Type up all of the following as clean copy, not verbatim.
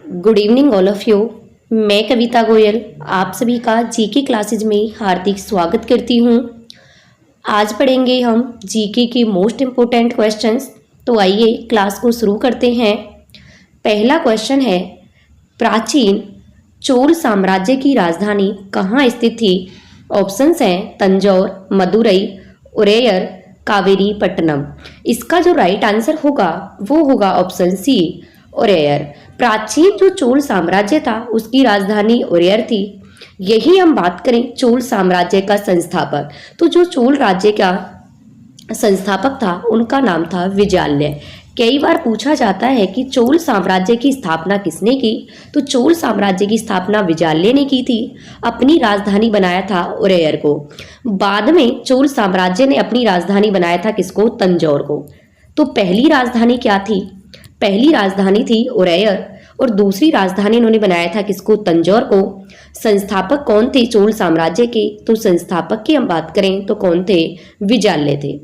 Good evening all of you. मैं कविता गोयल आप सभी का जीके क्लासेज में हार्दिक स्वागत करती हूँ। आज पढ़ेंगे हम जीके के मोस्ट इम्पोर्टेंट क्वेश्चंस। तो आइए क्लास को शुरू करते हैं। पहला क्वेश्चन है, प्राचीन चोल साम्राज्य की राजधानी कहाँ स्थित थी? ऑप्शंस हैं तंजौर, मदुरई, उरेयर, कावेरी पट्टनम। इसका जो राइट आंसर होगा वो होगा ऑप्शन सी, उरेयर। प्राचीन जो चोल साम्राज्य था उसकी राजधानी उरेयर थी। यही हम बात करें चोल साम्राज्य का संस्थापक, तो जो चोल राज्य का संस्थापक था उनका नाम था विजयालय। कई बार पूछा जाता है कि चोल साम्राज्य की स्थापना किसने की? तो चोल साम्राज्य की स्थापना विजयालय ने की थी। अपनी राजधानी बनाया था उरेयर को। बाद में चोल साम्राज्य ने अपनी राजधानी बनाया था किसको? तंजौर को। तो पहली राजधानी क्या थी? पहली राजधानी थी उरेयर और दूसरी राजधानी इन्होंने बनाया था किसको? तंजौर को। संस्थापक कौन थे चोल साम्राज्य के? तो संस्थापक की हम बात करें तो कौन थे? विजयालय थे।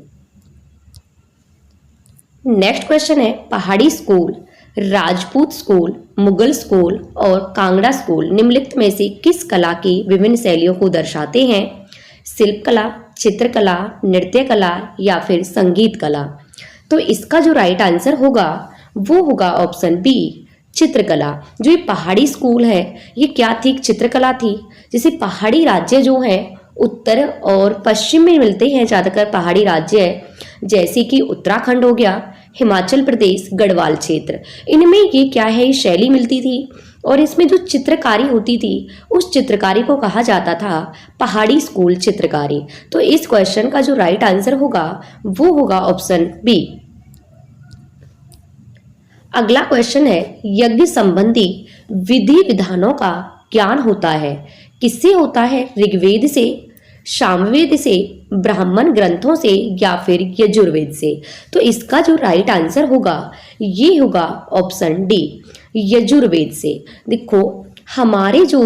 नेक्स्ट क्वेश्चन है, पहाड़ी school, Rajput school, Mughal school और कांगड़ा स्कूल निम्नलिखित में से किस कला की विभिन्न शैलियों को दर्शाते हैं? शिल्प कला, चित्रकला, नृत्य कला या फिर संगीत कला। तो इसका जो राइट आंसर होगा वो होगा ऑप्शन बी, चित्रकला। जो ये पहाड़ी स्कूल है ये क्या थी? चित्रकला थी। जैसे पहाड़ी राज्य जो है उत्तर और पश्चिम में मिलते हैं ज़्यादातर पहाड़ी राज्य है, जैसे कि उत्तराखंड हो गया, हिमाचल प्रदेश, गढ़वाल क्षेत्र। इनमें ये क्या है, शैली मिलती थी और इसमें जो चित्रकारी होती थी उस चित्रकारी को कहा जाता था पहाड़ी स्कूल चित्रकारी। तो इस क्वेश्चन का जो राइट आंसर होगा वो होगा ऑप्शन बी। अगला क्वेश्चन है, यज्ञ संबंधी विधि विधानों का ज्ञान होता है किससे होता है? ऋग्वेद से, सामवेद से, ब्राह्मण ग्रंथों से या फिर यजुर्वेद से। तो इसका जो राइट आंसर होगा ये होगा ऑप्शन डी, यजुर्वेद से। देखो हमारे जो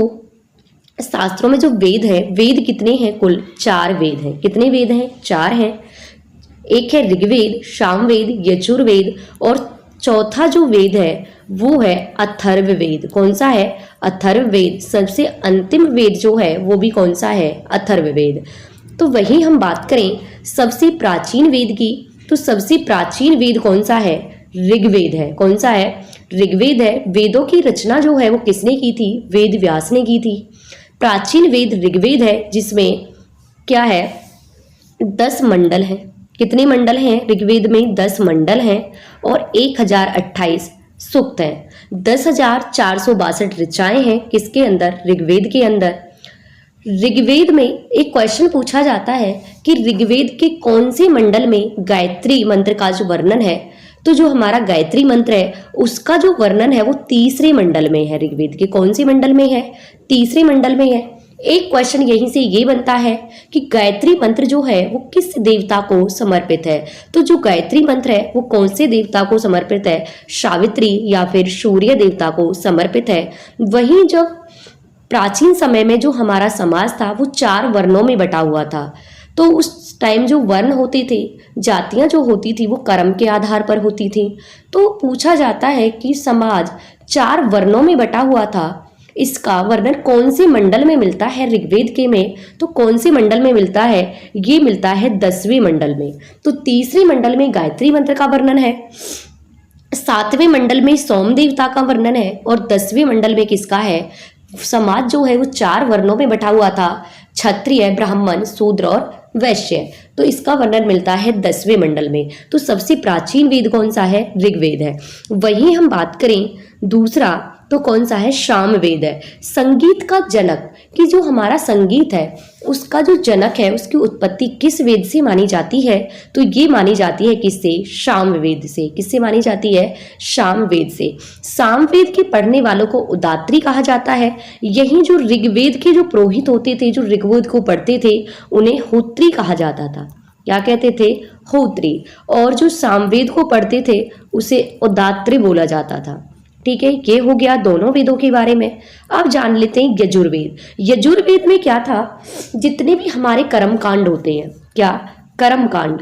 शास्त्रों में जो वेद है, वेद कितने हैं? कुल 4 वेद हैं। कितने वेद हैं? 4 हैं। एक है ऋग्वेद, सामवेद, यजुर्वेद और चौथा जो वेद है वो है अथर्ववेद। कौन सा है? अथर्ववेद। सबसे अंतिम वेद जो है वो भी कौन सा है? अथर्ववेद। तो वही हम बात करें सबसे प्राचीन वेद की, तो सबसे प्राचीन वेद कौन सा है? ऋग्वेद है। कौन सा है? ऋग्वेद है। वेदों की रचना जो है वो किसने की थी? वेद व्यास ने की थी। प्राचीन वेद ऋग्वेद है जिसमें क्या है? 10 मंडल हैं। कितने मंडल हैं? ऋग्वेद में 10 मंडल हैं और 1028 सूक्त हैं। 10,462 ऋचाएं हैं किसके अंदर? ऋग्वेद के अंदर। ऋग्वेद में एक क्वेश्चन पूछा जाता है कि ऋग्वेद के कौन से मंडल में गायत्री मंत्र का जो वर्णन है? तो जो हमारा गायत्री मंत्र है उसका जो वर्णन है वो 3रे मंडल में है। ऋग्वेद के कौन से मंडल में है? 3रे मंडल में है। एक क्वेश्चन यहीं से ये बनता है कि गायत्री मंत्र जो है वो किस देवता को समर्पित है? तो जो गायत्री मंत्र है वो कौन से देवता को समर्पित है? सावित्री या फिर सूर्य देवता को समर्पित है। वहीं जब प्राचीन समय में जो हमारा समाज था वो 4 वर्णों में बटा हुआ था, तो उस टाइम जो वर्ण होते थे, जातियां जो होती थी वो कर्म के आधार पर होती थी। तो पूछा जाता है कि समाज 4 वर्णों में बटा हुआ था, इसका वर्णन कौन से मंडल में मिलता है ऋग्वेद के में? तो कौन से मंडल में मिलता है? ये मिलता है 10वें मंडल में। तो 3रे मंडल में गायत्री मंत्र का वर्णन है, 7वें मंडल में सोम देवता का वर्णन है और 10वें मंडल में किसका है? समाज जो है वो 4 वर्णों में बटा हुआ था, क्षत्रिय, ब्राह्मण, शूद्र और वैश्य। तो इसका वर्णन मिलता है 10वें मंडल में। तो सबसे प्राचीन वेद कौन सा है? ऋग्वेद है। वहीं हम बात करें दूसरा तो कौन सा है? सामवेद है। संगीत का जनक, कि जो हमारा संगीत है उसका जो जनक है उसकी उत्पत्ति किस वेद से मानी जाती है? तो ये मानी जाती है किससे? सामवेद से। किससे मानी जाती है? सामवेद से। सामवेद के पढ़ने वालों को उदात्री कहा जाता है। यही जो ऋग्वेद के जो पुरोहित होते थे, जो ऋग्वेद को पढ़ते थे, उन्हें होत्री कहा जाता था। क्या कहते थे? होत्री। और जो सामवेद को पढ़ते थे उसे उदात्री बोला जाता था। ठीक है, ये हो गया दोनों वेदों के बारे में। अब जान लेते हैं यजुर्वेद। यजुर्वेद में क्या था? जितने भी हमारे कर्म कांड होते हैं, क्या? कर्म कांड,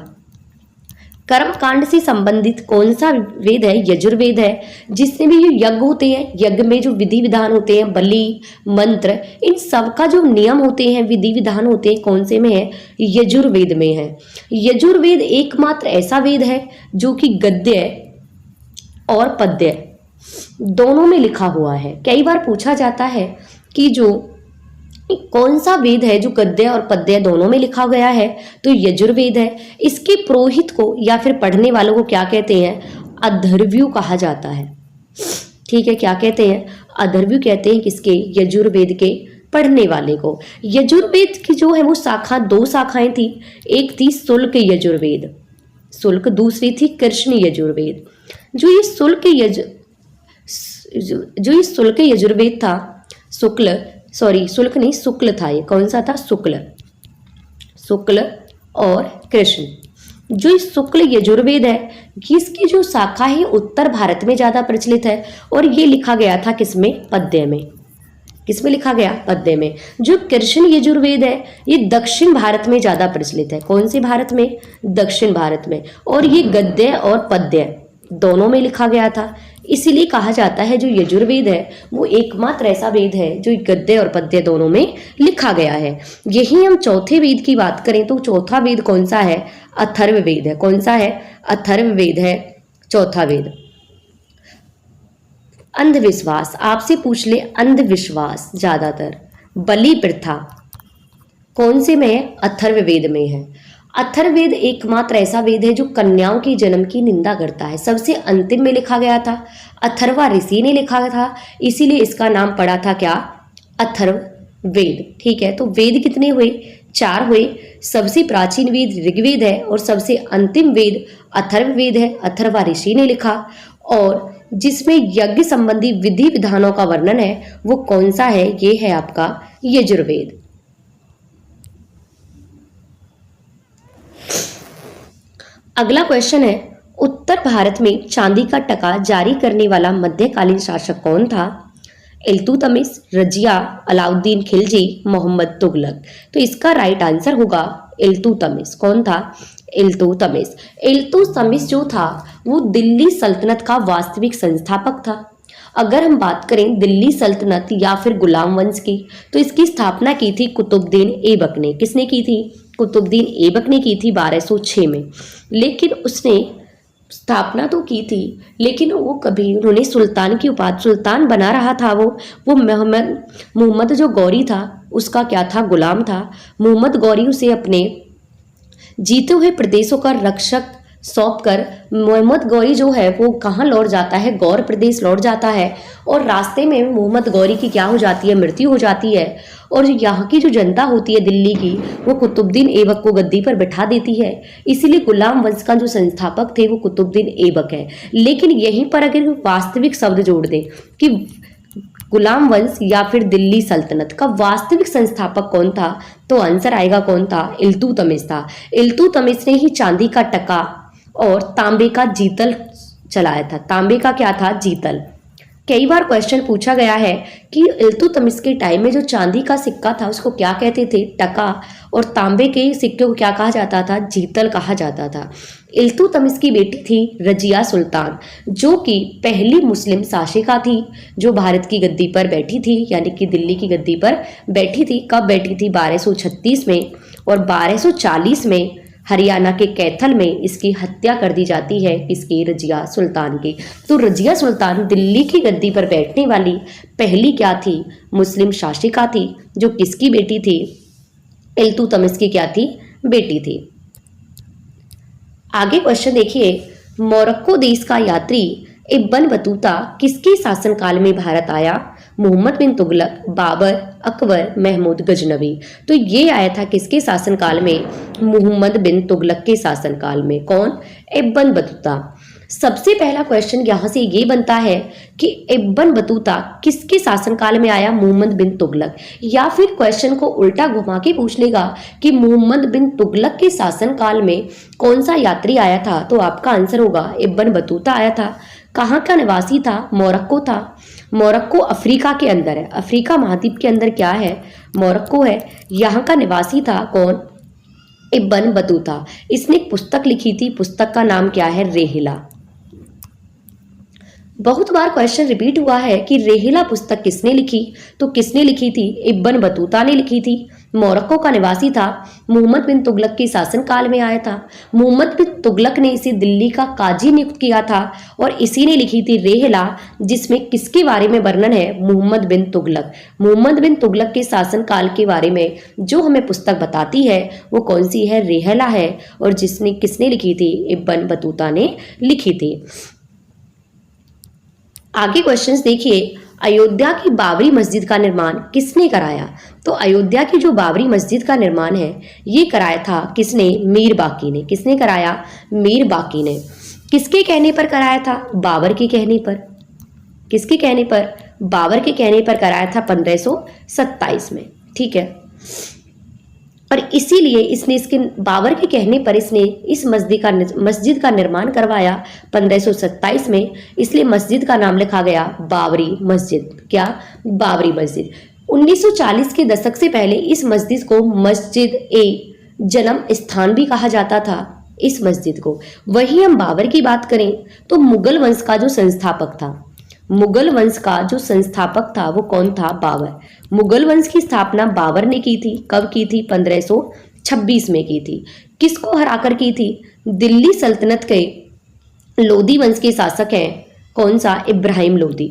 कर्मकांड से संबंधित कौन सा वेद है? यजुर्वेद है। जिसमें भी जो यज्ञ होते हैं, यज्ञ में जो विधि विधान होते हैं, बलि, मंत्र, इन सब का जो नियम होते हैं, विधि विधान होते हैं, कौन से में है? यजुर्वेद में है। यजुर्वेद एकमात्र ऐसा वेद है जो कि गद्य और पद्य दोनों में लिखा हुआ है। कई बार पूछा जाता है कि जो कौन सा वेद है जो गद्य और पद्य दोनों में लिखा गया है? तो यजुर्वेद है। इसके पुरोहित को या फिर पढ़ने वालों को क्या कहते हैं? अथर्वयु कहा जाता है। ठीक है, क्या कहते हैं? अथर्वयु कहते हैं किसके? यजुर्वेद के पढ़ने वाले को। यजुर्वेद की जो है वो शाखा, दो शाखाएं थी। एक थी शुल्क यजुर्वेद, शुल्क, दूसरी थी कृष्ण यजुर्वेद। जो ये शुल्क यजुर्वेद था, शुल्क नहीं, शुक्ल था। ये कौन सा था? शुक्ल और कृष्ण। जो इस शुक्ल यजुर्वेद है, इसकी जो शाखा है उत्तर भारत में ज्यादा प्रचलित है और ये लिखा गया था किसमें? पद्य में। किसमें लिखा गया? पद्य में। जो कृष्ण यजुर्वेद है ये दक्षिण भारत में ज्यादा प्रचलित है। कौन से भारत में? दक्षिण भारत में। और ये गद्य और पद्य दोनों में लिखा गया था। इसीलिए कहा जाता है जो यजुर्वेद है वो एकमात्र ऐसा वेद है जो गद्य और पद्य दोनों में लिखा गया है। यही हम चौथे वेद की बात करें तो चौथा वेद कौन सा है? अथर्ववेद है। कौन सा है? अथर्ववेद है चौथा वेद। अंधविश्वास, आपसे पूछ ले अंधविश्वास ज्यादातर, बलि प्रथा कौन से में है? अथर्ववेद में है। अथर्ववेद एकमात्र ऐसा वेद है जो कन्याओं के जन्म की निंदा करता है। सबसे अंतिम में लिखा गया था, अथर्वा ऋषि ने लिखा था, इसीलिए इसका नाम पड़ा था क्या? अथर्ववेद। ठीक है, तो वेद कितने हुए? 4 हुए। सबसे प्राचीन वेद ऋग्वेद है और सबसे अंतिम वेद अथर्ववेद है, अथर्वा ऋषि ने लिखा। और जिसमें यज्ञ संबंधी विधि विधानों का वर्णन है वो कौन सा है? ये है आपका यजुर्वेद। अगला क्वेश्चन है, उत्तर भारत में चांदी का टका जारी करने वाला मध्यकालीन शासक कौन था? इल्तुतमिश, रजिया, अलाउद्दीन खिलजी, मोहम्मद तुगलक। तो इसका राइट आंसर होगा इल्तुतमिश। कौन था? इल्तुतमिश। इल्तुतमिश जो था वो दिल्ली सल्तनत का वास्तविक संस्थापक था। अगर हम बात करें दिल्ली सल्तनत या फिर गुलाम वंश की, तो इसकी स्थापना की थी कुतुबुद्दीन ऐबक ने। किसने की थी? कुतुबुद्दीन ऐबक ने की थी 1206 में। लेकिन उसने स्थापना तो की थी, लेकिन वो कभी उन्होंने सुल्तान की उपाधि, सुल्तान बना रहा था वो मोहम्मद जो गौरी था उसका क्या था? गुलाम था। मोहम्मद गौरी उसे अपने जीते हुए प्रदेशों का रक्षक सौंप कर मोहम्मद गौरी जो है वो कहाँ लौट जाता है? गौर प्रदेश लौट जाता है। और रास्ते में मोहम्मद गौरी की क्या हो जाती है? मृत्यु हो जाती है। और यहाँ की जो जनता होती है दिल्ली की, वो कुतुबुद्दीन ऐबक को गद्दी पर बैठा देती है। इसीलिए गुलाम वंश का जो संस्थापक थे वो कुतुबुद्दीन ऐबक है। लेकिन यहीं पर अगर वास्तविक शब्द जोड़ दें कि गुलाम वंश या फिर दिल्ली सल्तनत का वास्तविक संस्थापक कौन था, तो आंसर आएगा कौन था? इल्तुतमिश था। इल्तुतमिश ने ही चांदी का टका और तांबे का जीतल चलाया था। तांबे का क्या था? जीतल। कई बार क्वेश्चन पूछा गया है कि इल्तुतमिश के टाइम में जो चांदी का सिक्का था उसको क्या कहते थे? टका। और तांबे के सिक्के को क्या कहा जाता था? जीतल कहा जाता था। इल्तुतमिश की बेटी थी रजिया सुल्तान, जो कि पहली मुस्लिम शासिका थी जो भारत की गद्दी पर बैठी थी, यानी कि दिल्ली की गद्दी पर बैठी थी। कब बैठी थी? 1236 में। और 1240 में हरियाणा के कैथल में इसकी हत्या कर दी जाती है। इसकी रजिया सुल्तान की। तो रजिया सुल्तान दिल्ली की गद्दी पर बैठने वाली पहली क्या थी? मुस्लिम शासिका थी, जो किसकी बेटी थी? इल्तुतमिश की क्या थी? बेटी थी। आगे क्वेश्चन देखिए, मोरक्को देश का यात्री इब्न बतूता किसके शासनकाल में भारत आया? मोहम्मद बिन तुगलक, बाबर, अकबर, महमूद गजनवी। तो ये आया था किसके शासनकाल में? मोहम्मद बिन तुगलक के शासनकाल में। कौन? Ibn Battuta. सबसे पहला क्वेश्चन यहाँ से ये बनता है कि इब्न बतूता किसके शासनकाल में आया? मोहम्मद बिन तुगलक। या फिर क्वेश्चन को उल्टा घुमा के पूछ लेगा कि मोहम्मद बिन तुगलक के शासनकाल में कौन सा यात्री आया था, तो आपका आंसर होगा इब्न बतूता आया था। कहाँ का निवासी था? मोरक्को था। मोरक्को अफ्रीका के अंदर है। अफ्रीका महाद्वीप के अंदर क्या है? मोरक्को है। यहाँ का निवासी था कौन? Ibn Battuta. इसने एक पुस्तक लिखी थी, पुस्तक का नाम क्या है? रेहिला। बहुत बार क्वेश्चन रिपीट हुआ है कि रेहिला पुस्तक किसने लिखी, तो किसने लिखी थी? इब्न बतूता ने लिखी थी। मोरक्को का निवासी था, मोहम्मद बिन तुगलक के शासनकाल में आया था। मोहम्मद बिन तुगलक ने इसे दिल्ली का काजी नियुक्त किया था और इसी ने लिखी थी रेहिला, जिसमें किसके बारे में वर्णन है? मोहम्मद बिन तुगलक। मोहम्मद बिन तुगलक के शासनकाल के बारे में जो हमें पुस्तक बताती है वो कौन सी है? रेहिला है। और जिसने किसने लिखी थी? इब्न बतूता ने लिखी थी। आगे क्वेश्चंस देखिए, अयोध्या की बाबरी मस्जिद का निर्माण किसने कराया? तो अयोध्या की जो बाबरी मस्जिद का निर्माण है ये कराया था किसने? मीर बाकी ने। किसने कराया? मीर बाकी ने। किसके कहने पर कराया था? बाबर के कहने पर। किसके कहने पर? बाबर के कहने पर कराया था 1527 में। ठीक है, और इसीलिए इसने इसके बाबर के कहने पर इसने इस मस्जिद का निर्माण करवाया 1527 में। इसलिए मस्जिद का नाम लिखा गया बाबरी मस्जिद। क्या? बाबरी मस्जिद। 1940 के दशक से पहले इस मस्जिद को मस्जिद ए जन्म स्थान भी कहा जाता था, इस मस्जिद को। वहीं हम बाबर की बात करें तो मुगल वंश का जो संस्थापक था, मुगल वंश का जो संस्थापक था वो कौन था? बाबर। मुगल वंश की स्थापना बाबर ने की थी। कब की थी? 1526 में की थी। किसको हराकर की थी? दिल्ली सल्तनत के लोदी वंश के शासक हैं, कौन सा? इब्राहिम लोदी।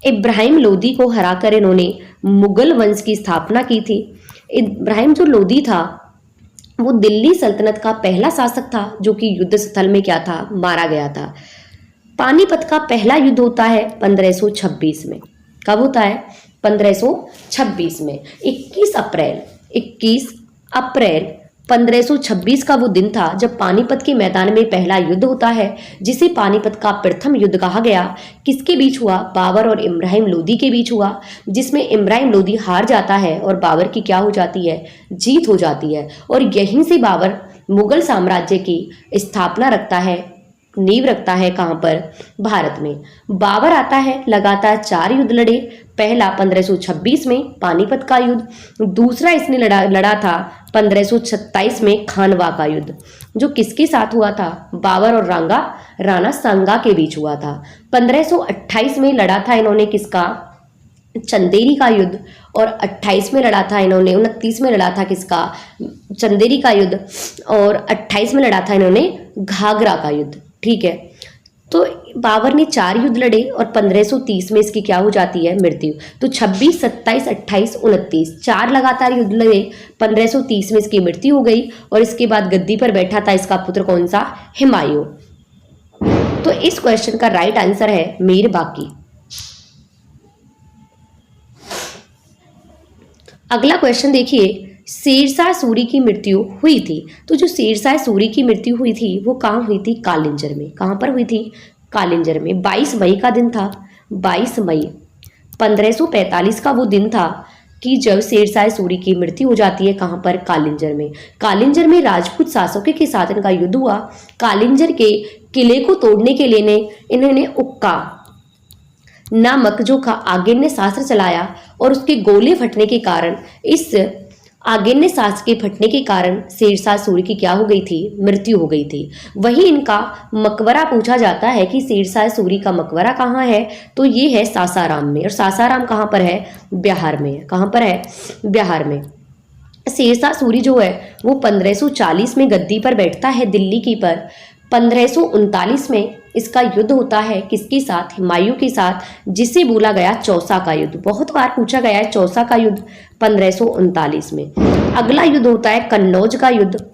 इब्राहिम लोदी को हराकर इन्होंने मुगल वंश की स्थापना की थी। इब्राहिम जो लोदी था वो दिल्ली सल्तनत का पहला शासक था जो कि युद्ध स्थल में क्या था? मारा गया था। पानीपत का पहला युद्ध होता है 1526 में। कब होता है? 1526 में। 21 अप्रैल 1526 का वो दिन था जब पानीपत के मैदान में पहला युद्ध होता है, जिसे पानीपत का प्रथम युद्ध कहा गया। किसके बीच हुआ? बाबर और इब्राहिम लोदी के बीच हुआ, जिसमें इब्राहिम लोदी हार जाता है और बाबर की क्या हो जाती है? जीत हो जाती है। और यहीं से बाबर मुगल साम्राज्य की स्थापना रखता है, नींव रखता है। कहां पर? भारत में। बाबर आता है, लगातार 4 युद्ध लड़े। पहला 1526 में पानीपत का युद्ध, दूसरा इसने लड़ा था 1527 में खानवा का युद्ध, जो किसके साथ हुआ था? बाबर और राणा सांगा के बीच हुआ था। 1528 में लड़ा था इन्होंने किसका? चंदेरी का युद्ध। और 28 में लड़ा था इन्होंने, 29 में लड़ा था किसका? चंदेरी का युद्ध। और 28 में लड़ा था इन्होंने घाघरा का युद्ध। ठीक है, तो बाबर ने 4 युद्ध लड़े और 1530 में इसकी क्या हो जाती है? मृत्यु। तो 26, 27, 28, 29 4 लगातार युद्ध लड़े, 1530 में इसकी मृत्यु हो गई। और इसके बाद गद्दी पर बैठा था इसका पुत्र कौन सा? हुमायूं। तो इस क्वेश्चन का राइट आंसर है मीर बाकी। अगला क्वेश्चन देखिए, शेरशाह सूरी की मृत्यु हुई थी। तो जो शेरशाह सूरी की मृत्यु हुई थी वो कहाँ हुई थी? कालिंजर में। कहाँ पर हुई थी? कालिंजर में। 22 मई का दिन था। 22 मई 1545 का वो दिन था कि जब शेरशाह सूरी की मृत्यु हो जाती है। कहाँ पर? कालिंजर में। कालिंजर में राजपूत शासकों के साथ इनका युद्ध हुआ। कालिंजर के किले को तोड़ने के लिए इन्होंने उक्का नामक जो आगेन्य शास्त्र चलाया और उसके गोले फटने के कारण, इस आगेन्य शास्त्र के फटने के कारण शेरशाह सूरी की क्या हो गई थी? मृत्यु हो गई थी। वहीं इनका मकबरा पूछा जाता है कि शेरशाह सूरी का मकबरा कहाँ है? तो ये है सासाराम में। और सासाराम कहाँ पर है? बिहार में। कहाँ पर है? बिहार में। शेरशाह सूरी जो है वो 1540 में गद्दी पर बैठता है दिल्ली की पर। 1539 में इसका युद्ध होता है किसके साथ? हुमायूं के साथ, जिसे बोला गया चौसा का युद्ध। बहुत बार पूछा गया है चौसा का युद्ध 1539 में। अगला युद्ध होता है कन्नौज का युद्ध,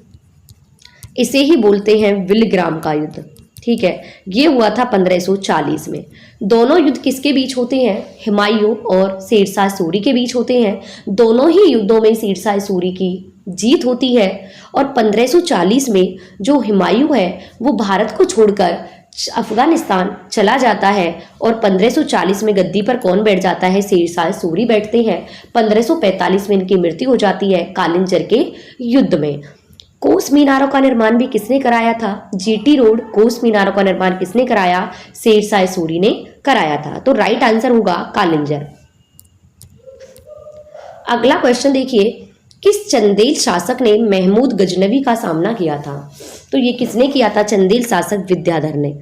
इसे ही बोलते हैं विलग्राम का युद्ध। ठीक है, ये हुआ था 1540 में। दोनों युद्ध किसके बीच होते हैं? हुमायूं और शेरशाह सूरी के बीच होते हैं। दोनों ही युद्धों में शेरशाह सूरी की जीत होती है। और 1540 में जो हुमायूं है वो भारत को छोड़कर अफगानिस्तान चला जाता है। और 1540 में गद्दी पर कौन बैठ जाता है? शेरशाह सूरी बैठते हैं। 1545 में इनकी मृत्यु हो जाती है कालिंजर के युद्ध में। कोस मीनारों का निर्माण भी किसने कराया था? जीटी रोड कोस मीनारों का निर्माण किसने कराया? शेरशाह सूरी ने कराया था। तो राइट आंसर होगा कालिंजर। अगला क्वेश्चन देखिए, किस चंदेल शासक ने महमूद गजनवी का सामना किया था? तो ये किसने किया था? चंदेल शासक विद्याधर ने।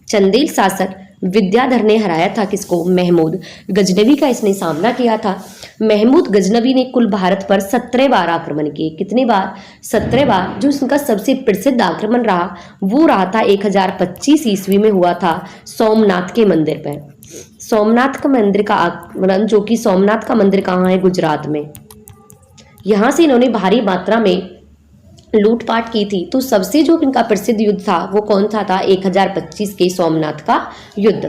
चंदेल शासक विद्याधर ने हराया था किसको? महमूद गजनवी का इसने सामना किया था। महमूद गजनवी ने कुल भारत पर 17 बार आक्रमण किए। कितनी बार? 17 बार। जो इसका सबसे प्रसिद्ध आक्रमण रहा वो रहा था 1025 ईस्वी में हुआ था सोमनाथ के मंदिर पर। सोमनाथ का मंदिर का आक्रमण, जो कि सोमनाथ का मंदिर कहाँ है? गुजरात में। यहाँ से इन्होंने भारी मात्रा में लूटपाट की थी। तो सबसे जो इनका प्रसिद्ध युद्ध था वो कौन सा था? 1025 के सोमनाथ का युद्ध।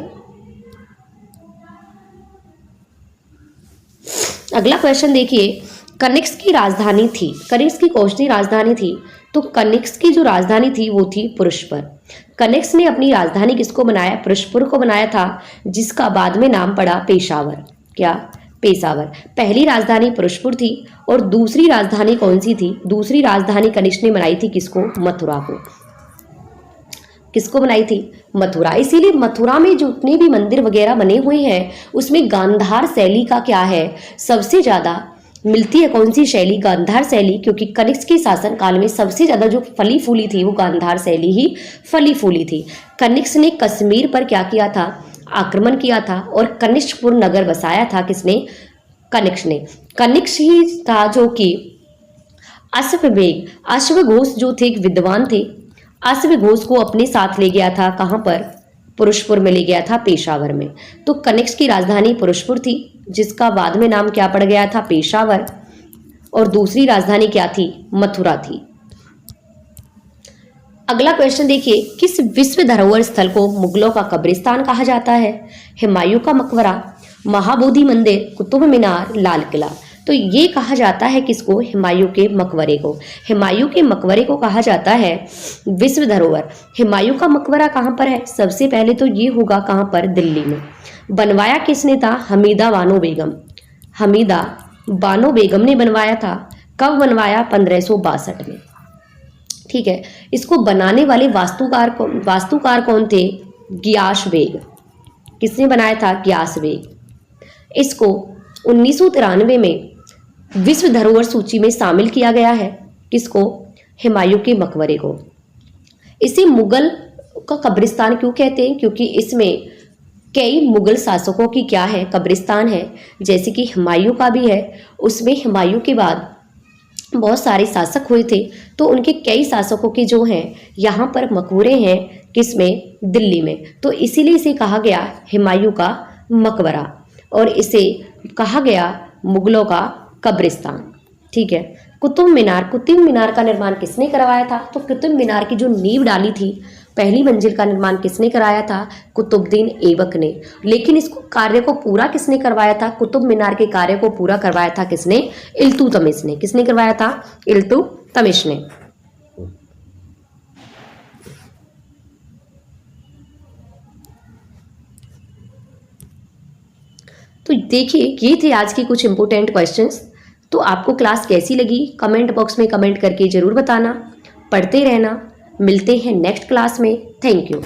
अगला क्वेश्चन देखिए, कनिष्क की राजधानी थी। कनिष्क की कौन सी राजधानी थी? तो कनिष्क की जो राजधानी थी वो थी पुरुषपुर। कनिष्क ने अपनी राजधानी किसको बनाया? पुरुषपुर को बनाया था, जिसका बाद में नाम पड़ा पेशावर। क्या? पेशावर। पहली राजधानी पुरुषपुर थी और दूसरी राजधानी कौन सी थी? दूसरी राजधानी कनिष्क ने बनाई थी किसको? मथुरा को। किसको बनाई थी? मथुरा। इसीलिए मथुरा में जितने भी मंदिर वगैरह बने हुए हैं उसमें गांधार शैली का क्या है? सबसे ज्यादा मिलती है। कौन सी शैली? गांधार शैली। क्योंकि कनिष्क के शासन काल में सबसे ज्यादा जो फली फूली थी वो गांधार शैली ही फली फूली थी। कनिष्क ने कश्मीर पर क्या किया था? आक्रमण किया था और कनिष्कपुर नगर बसाया था। किसने? कनिष्क ने। कनिष्क ही था जो कि अश्वघोष जो थे एक विद्वान थे, अश्वघोष को अपने साथ ले गया था। कहाँ पर? पुरुषपुर में ले गया था, पेशावर में। तो कनिष्क की राजधानी पुरुषपुर थी, जिसका बाद में नाम क्या पड़ गया था? पेशावर। और दूसरी राजधानी क्या थी? मथुरा थी। अगला क्वेश्चन देखिए, किस विश्व धरोहर स्थल को मुगलों का कब्रिस्तान कहा जाता है? हुमायूं का मकबरा, महाबोधि मंदिर, कुतुब मीनार, लाल किला। तो ये कहा जाता है किसको? हुमायूं के मकबरे को। हुमायूं के मकबरे को कहा जाता है विश्व धरोहर। हुमायूं का मकबरा कहाँ पर है? सबसे पहले तो ये होगा कहाँ पर? दिल्ली में। बनवाया किसने था? हमीदा बानो बेगम। हमीदा बानो बेगम ने बनवाया था। कब बनवाया? 1562 में। ठीक है। इसको बनाने वाले वास्तुकार कौन थे? गियास बेग। किसने बनाया था? गियास बेग। इसको 1993 में विश्व धरोहर सूची में शामिल किया गया है। किसको? हुमायूं के मकबरे को। इसे मुगल का कब्रिस्तान क्यों कहते हैं? क्योंकि इसमें कई मुगल शासकों की क्या है? कब्रिस्तान है। जैसे कि हुमायूं का भी है। उसमें हुमायूं के बाद बहुत सारे शासक हुए थे, तो उनके कई शासकों के जो हैं यहाँ पर मकबरे हैं। किसमें? दिल्ली में। तो इसीलिए इसे कहा गया हुमायूं का मकबरा और इसे कहा गया मुगलों का कब्रिस्तान। ठीक है। कुतुब मीनार का निर्माण किसने करवाया था? तो कुतुब मीनार की जो नींव डाली थी, पहली मंजिल का निर्माण किसने कराया था? कुतुबुद्दीन ऐबक ने। लेकिन इसको कार्य को पूरा किसने करवाया था? कुतुब मीनार के कार्य को पूरा करवाया था किसने? इल्तुतमिश ने। किसने करवाया था? इल्तुतमिश ने। तो देखिए, ये थे आज के कुछ इंपोर्टेंट क्वेश्चंस। तो आपको क्लास कैसी लगी कमेंट बॉक्स में कमेंट करके जरूर बताना। पढ़ते रहना। मिलते हैं नेक्स्ट क्लास में। Thank you.